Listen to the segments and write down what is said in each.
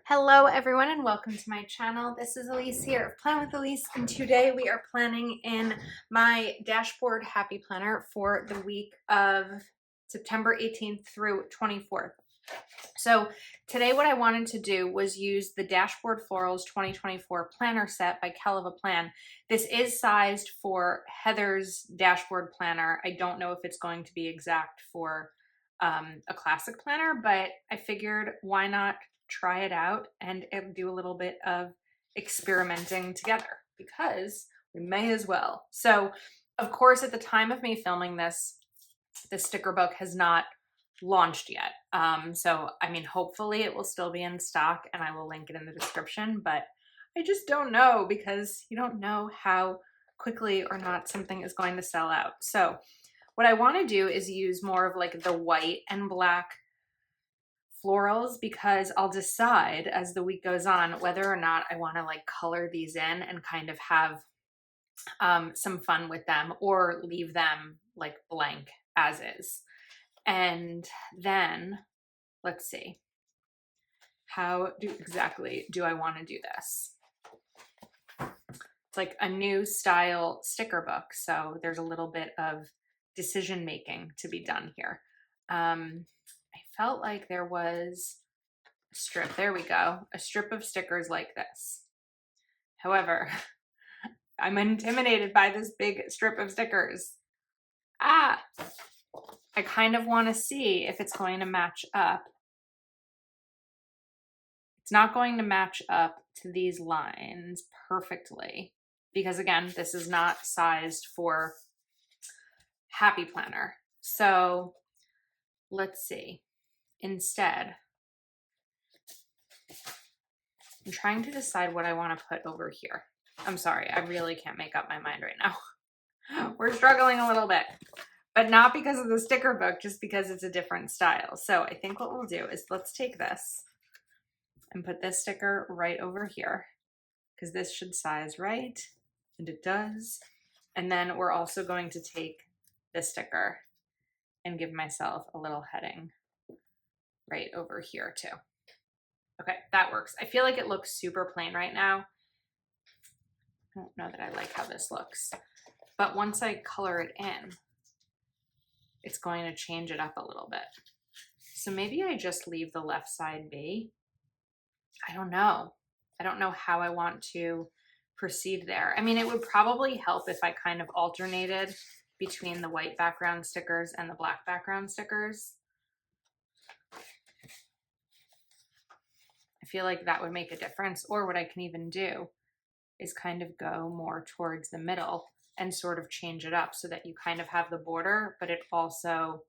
Hello everyone and welcome to my channel. This is Elise here of Plan with Elise, and today we are planning in my dashboard happy planner for the week of September 18th through 24th. So today what I wanted to do was use the Dashboard Florals 2024 planner set by Kellofaplan. This is sized for Heather's dashboard planner. I don't know if it's going to be exact for a classic planner, but I figured why not try it out and do a little bit of experimenting together because we may as well. So of course, at the time of me filming this, the sticker book has not launched yet. So I mean, hopefully it will still be in stock and I will link it in the description, but I just don't know because you don't know how quickly or not something is going to sell out. So what I want to do is use more of like the white and black florals because I'll decide as the week goes on whether or not I want to like color these in and kind of have some fun with them or leave them like blank as is. And then let's see, how exactly do I want to do this? It's like a new style sticker book, so there's a little bit of decision making to be done here. I felt like there was a strip, there we go, a strip of stickers like this. However, I'm intimidated by this big strip of stickers. I kind of want to see if it's going to match up. It's not going to match up to these lines perfectly because again, this is not sized for happy planner. So let's see. Instead, I'm trying to decide what I want to put over here. I'm sorry, I really can't make up my mind right now. We're struggling a little bit, but not because of the sticker book, just because it's a different style. So I think what we'll do is let's take this and put this sticker right over here because this should size right, and it does. And then we're also going to take this sticker and give myself a little heading right over here too. Okay, that works. I feel like it looks super plain right now. I don't know that I like how this looks, but once I color it in, it's going to change it up a little bit. So maybe I just leave the left side be. I don't know. I don't know how I want to proceed there. I mean, it would probably help if I kind of alternated between the white background stickers and the black background stickers. I feel like that would make a difference. Or what I can even do is kind of go more towards the middle and sort of change it up so that you kind of have the border, but it also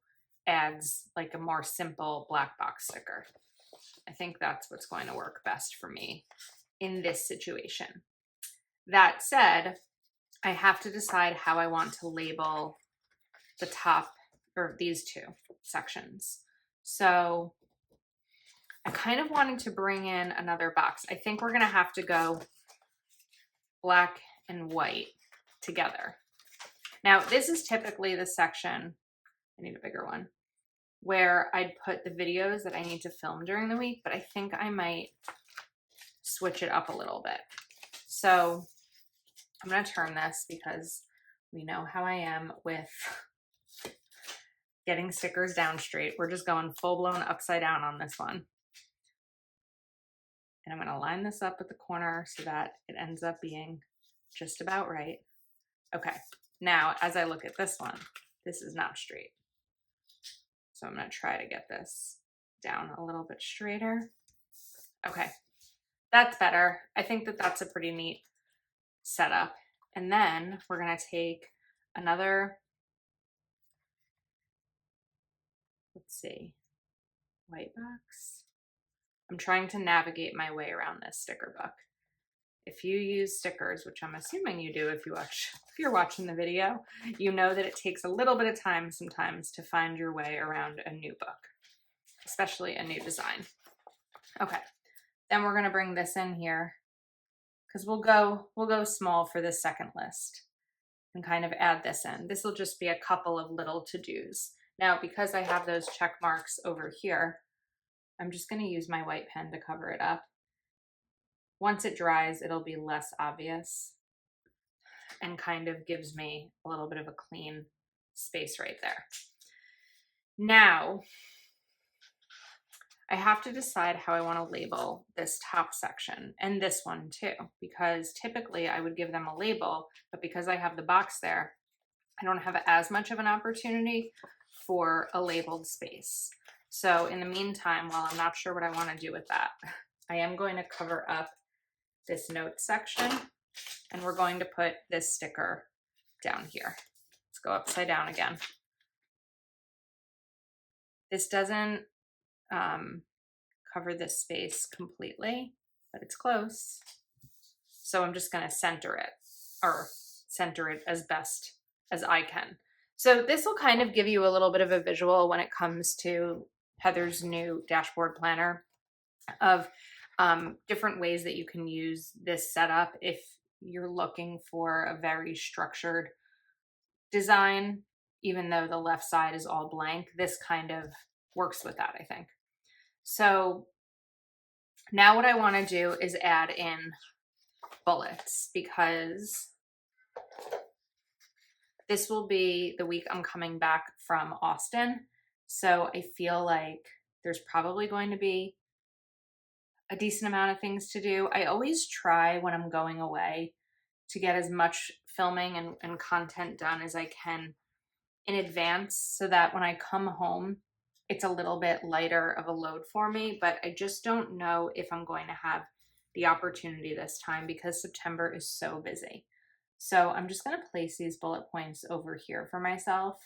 adds like a more simple black box sticker. I think that's what's going to work best for me in this situation. That said, I have to decide how I want to label the top or these two sections. So I kind of wanted to bring in another box. I think we're going to have to go black and white together. Now, this is typically the section, I need a bigger one, where I'd put the videos that I need to film during the week, but I think I might switch it up a little bit. So I'm going to turn this because we know how I am with getting stickers down straight. We're just going full blown upside down on this one. And I'm going to line this up at the corner so that it ends up being just about right. Okay, now as I look at this one, this is not straight. So I'm going to try to get this down a little bit straighter. Okay, that's better. I think that that's a pretty neat setup. And then we're going to take another, let's see, white box. I'm trying to navigate my way around this sticker book. If you use stickers, which I'm assuming you do if you're watching the video, you know that it takes a little bit of time sometimes to find your way around a new book, especially a new design. Okay, then we're gonna bring this in here because we'll go small for this second list and kind of add this in. This will just be a couple of little to-dos. Now, because I have those check marks over here, I'm just gonna use my white pen to cover it up. Once it dries, it'll be less obvious and kind of gives me a little bit of a clean space right there. Now, I have to decide how I want to label this top section and this one too, because typically I would give them a label, but because I have the box there, I don't have as much of an opportunity for a labeled space. So in the meantime, while I'm not sure what I want to do with that, I am going to cover up this note section and we're going to put this sticker down here. Let's go upside down again. This doesn't cover this space completely, but it's close. So I'm just going to center it as best as I can. So this will kind of give you a little bit of a visual when it comes to Heather's new dashboard planner of different ways that you can use this setup if you're looking for a very structured design. Even though the left side is all blank, this kind of works with that, I think. So now what I want to do is add in bullets, because this will be the week I'm coming back from Austin. So I feel like there's probably going to be a decent amount of things to do. I always try when I'm going away to get as much filming and content done as I can in advance so that when I come home, it's a little bit lighter of a load for me, but I just don't know if I'm going to have the opportunity this time because September is so busy. So I'm just going to place these bullet points over here for myself.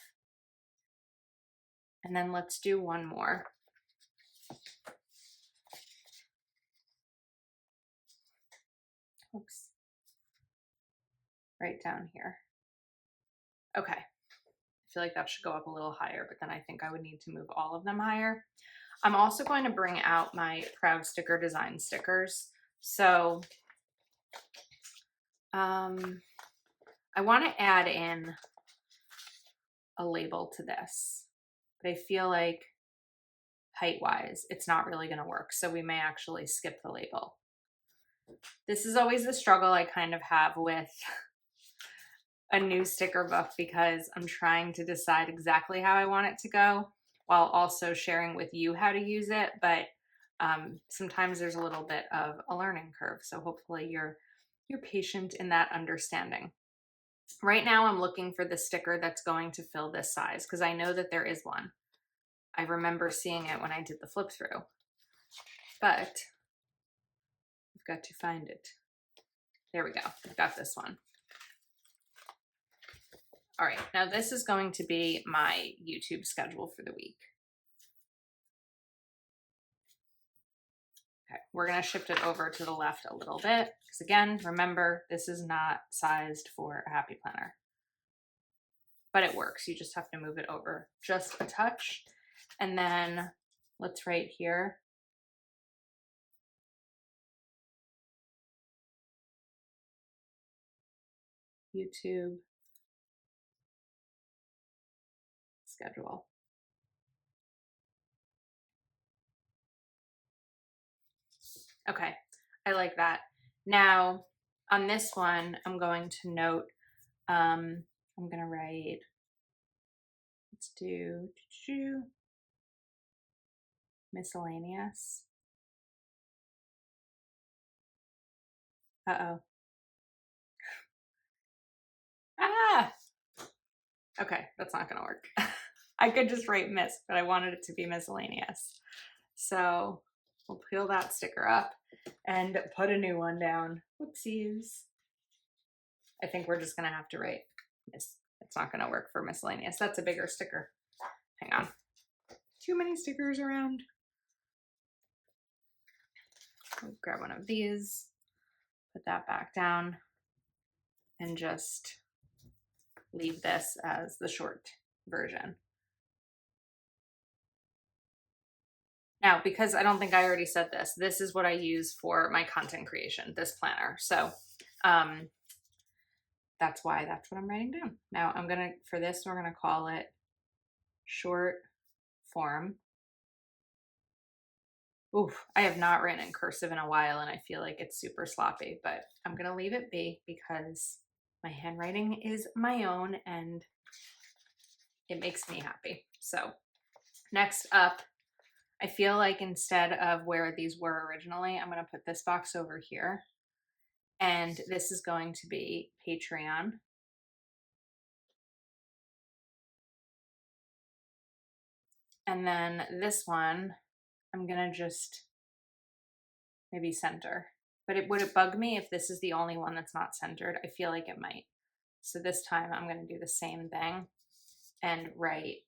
And then let's do one more. Oops. Right down here. Okay. I feel like that should go up a little higher, but then I think I would need to move all of them higher. I'm also going to bring out my Proud Sticker Design stickers. So I want to add in a label to this, but I feel like height-wise, it's not really going to work. So we may actually skip the label. This is always the struggle I kind of have with a new sticker book because I'm trying to decide exactly how I want it to go while also sharing with you how to use it. But sometimes there's a little bit of a learning curve. So hopefully you're patient in that understanding. Right now I'm looking for the sticker that's going to fill this size because I know that there is one. I remember seeing it when I did the flip through, but I've got to find it. There we go. I've got this one. All right, now this is going to be my YouTube schedule for the week. Okay, we're gonna shift it over to the left a little bit, because again, remember, this is not sized for a happy planner. But it works, you just have to move it over just a touch. And then let's write here. YouTube schedule. Okay, I like that. Now, on this one, I'm going to note, I'm gonna write, let's do miscellaneous. Uh-oh. Ah! Okay, that's not gonna work. I could just write miss, but I wanted it to be miscellaneous. So we'll peel that sticker up and put a new one down. Whoopsies. I think we're just gonna have to write miss. It's not gonna work for miscellaneous. That's a bigger sticker. Hang on. Too many stickers around. We'll grab one of these, put that back down, and just leave this as the short version. Now, because I don't think I already said this, this is what I use for my content creation, this planner. So that's why that's what I'm writing down. Now I'm gonna, for this, we're gonna call it short form Oof, I have not written in cursive in a while and I feel like it's super sloppy, but I'm gonna leave it be because my handwriting is my own and it makes me happy. So next up, I feel like instead of where these were originally, I'm gonna put this box over here. And this is going to be Patreon. And then this one, I'm gonna just maybe center. But would it bug me if this is the only one that's not centered? I feel like it might. So this time I'm gonna do the same thing and write,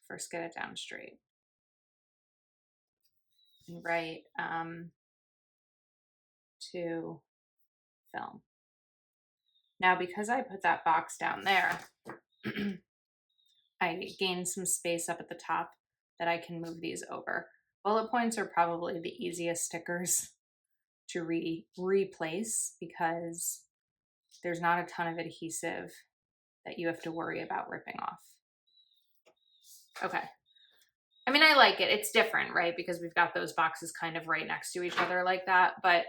first get it down straight. And write to film. Now because I put that box down there, I gained some space up at the top that I can move these over. Bullet points are probably the easiest stickers to replace because there's not a ton of adhesive that you have to worry about ripping off. Okay. I mean, I like it. It's different, right? Because we've got those boxes kind of right next to each other like that, but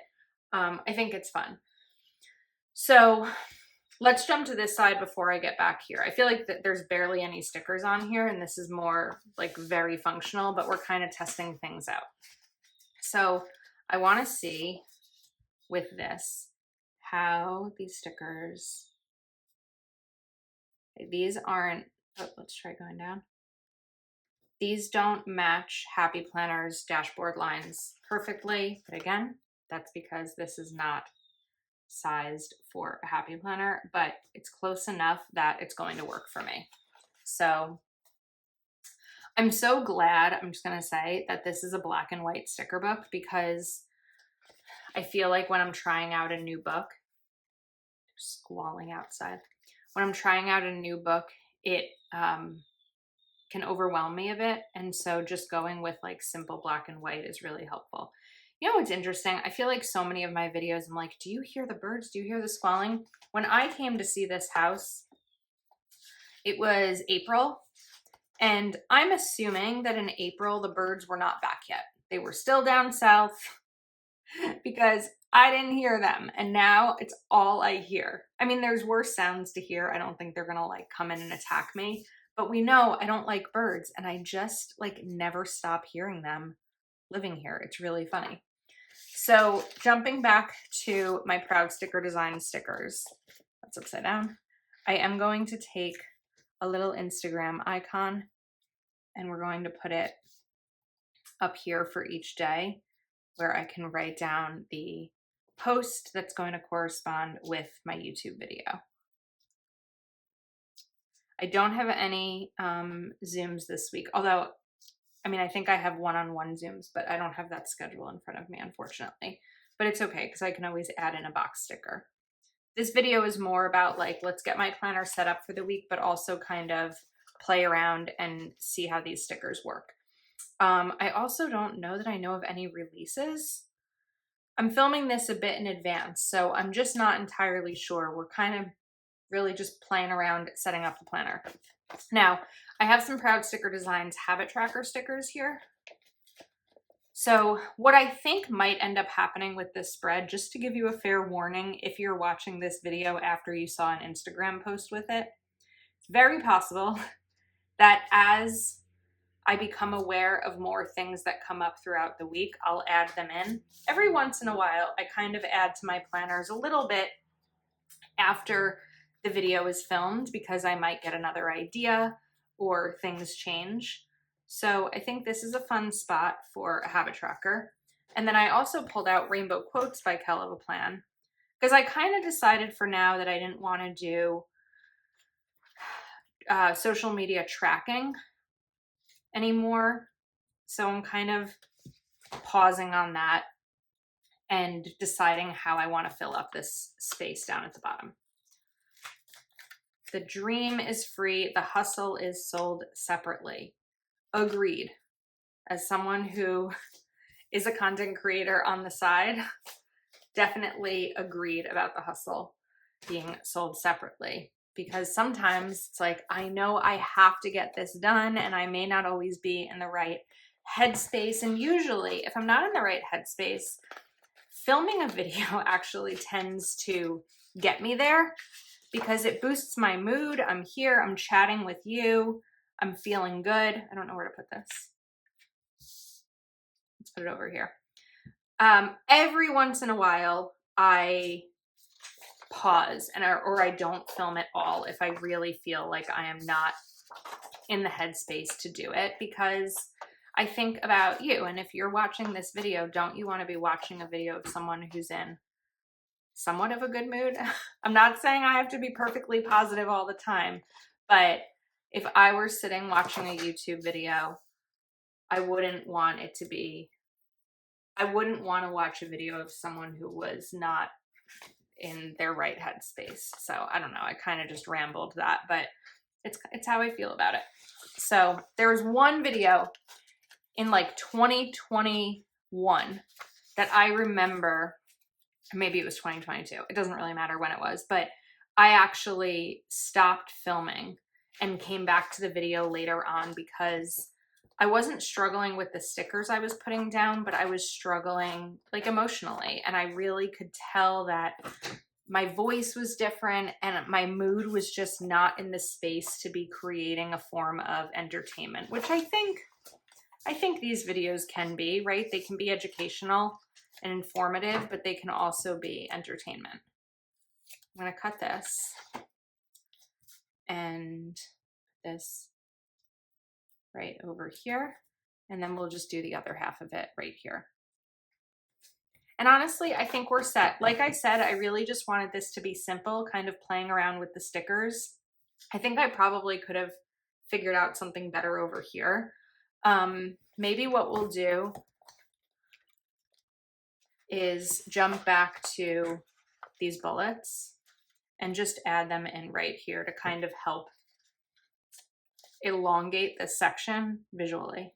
I think it's fun. So let's jump to this side before I get back here. I feel like there's barely any stickers on here and this is more like very functional, but we're kind of testing things out. So I want to see with this how these stickers, these aren't, oh, let's try going down. These don't match Happy Planner's dashboard lines perfectly, but again, that's because this is not sized for a Happy Planner, but it's close enough that it's going to work for me. So I'm so glad, I'm just gonna say, that this is a black and white sticker book because I feel like when I'm trying out a new book, squalling outside, when I'm trying out a new book, it can overwhelm me a bit. And so just going with like simple black and white is really helpful. You know what's interesting? I feel like so many of my videos, I'm like, do you hear the birds? Do you hear the squalling? When I came to see this house, it was April. And I'm assuming that in April, the birds were not back yet. They were still down south because I didn't hear them. And now it's all I hear. I mean, there's worse sounds to hear. I don't think they're gonna like come in and attack me, but we know I don't like birds and I just like never stop hearing them living here. It's really funny. So jumping back to my Proud Sticker Design stickers, that's upside down. I am going to take a little Instagram icon and we're going to put it up here for each day where I can write down the post that's going to correspond with my YouTube video. I don't have any Zooms this week, although, I mean, I think I have one-on-one Zooms, but I don't have that schedule in front of me, unfortunately. But it's okay, because I can always add in a box sticker. This video is more about like, let's get my planner set up for the week, but also kind of play around and see how these stickers work. I also don't know that I know of any releases. I'm filming this a bit in advance, so I'm just not entirely sure. We're kind of really just playing around setting up the planner. Now, I have some Proud Sticker Designs habit tracker stickers here. So what I think might end up happening with this spread, just to give you a fair warning, if you're watching this video after you saw an Instagram post with it, it's very possible that as I become aware of more things that come up throughout the week, I'll add them in. Every once in a while, I kind of add to my planners a little bit after the video is filmed because I might get another idea or things change. So I think this is a fun spot for a habit tracker. And then I also pulled out Rainbow Quotes by Kellofaplan because I kind of decided for now that I didn't want to do social media tracking anymore. So I'm kind of pausing on that and deciding how I want to fill up this space down at the bottom. The dream is free. The hustle is sold separately. Agreed. As someone who is a content creator on the side, definitely agreed about the hustle being sold separately. Because sometimes it's like, I know I have to get this done and I may not always be in the right headspace. And usually if I'm not in the right headspace, filming a video actually tends to get me there because it boosts my mood. I'm here, I'm chatting with you, I'm feeling good. I don't know where to put this. Let's put it over here. Every once in a while, I pause or I don't film at all if I really feel like I am not in the headspace to do it, because I think about you. And if you're watching this video, don't you want to be watching a video of someone who's in somewhat of a good mood? I'm not saying I have to be perfectly positive all the time, but if I were sitting watching a YouTube video, I wouldn't want to watch a video of someone who was not in their right headspace. So I don't know, I kind of just rambled that, but it's how I feel about it. So there was one video in like 2021 that I remember, maybe it was 2022, it doesn't really matter when it was, but I actually stopped filming and came back to the video later on because I wasn't struggling with the stickers I was putting down, but I was struggling like emotionally. And I really could tell that my voice was different and my mood was just not in the space to be creating a form of entertainment, which I think these videos can be, right? They can be educational and informative, but they can also be entertainment. I'm gonna cut this and this right over here, and then we'll just do the other half of it right here. And honestly, I think we're set. Like I said, I really just wanted this to be simple, kind of playing around with the stickers. I think I probably could have figured out something better over here. Maybe what we'll do is jump back to these bullets and just add them in right here to kind of help elongate this section visually.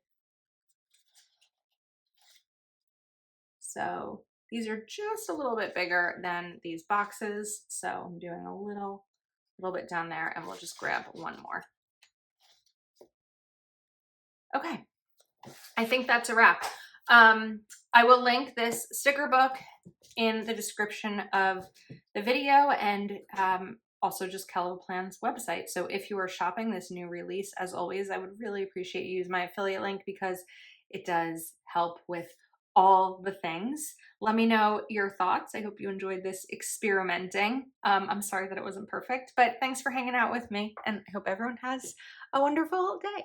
So these are just a little bit bigger than these boxes. So I'm doing a little bit down there, and we'll just grab one more. Okay, I think that's a wrap. I will link this sticker book in the description of the video, and also just Kellofaplan's website. So if you are shopping this new release, as always, I would really appreciate you use my affiliate link because it does help with all the things. Let me know your thoughts. I hope you enjoyed this experimenting. I'm sorry that it wasn't perfect, but thanks for hanging out with me, and I hope everyone has a wonderful day.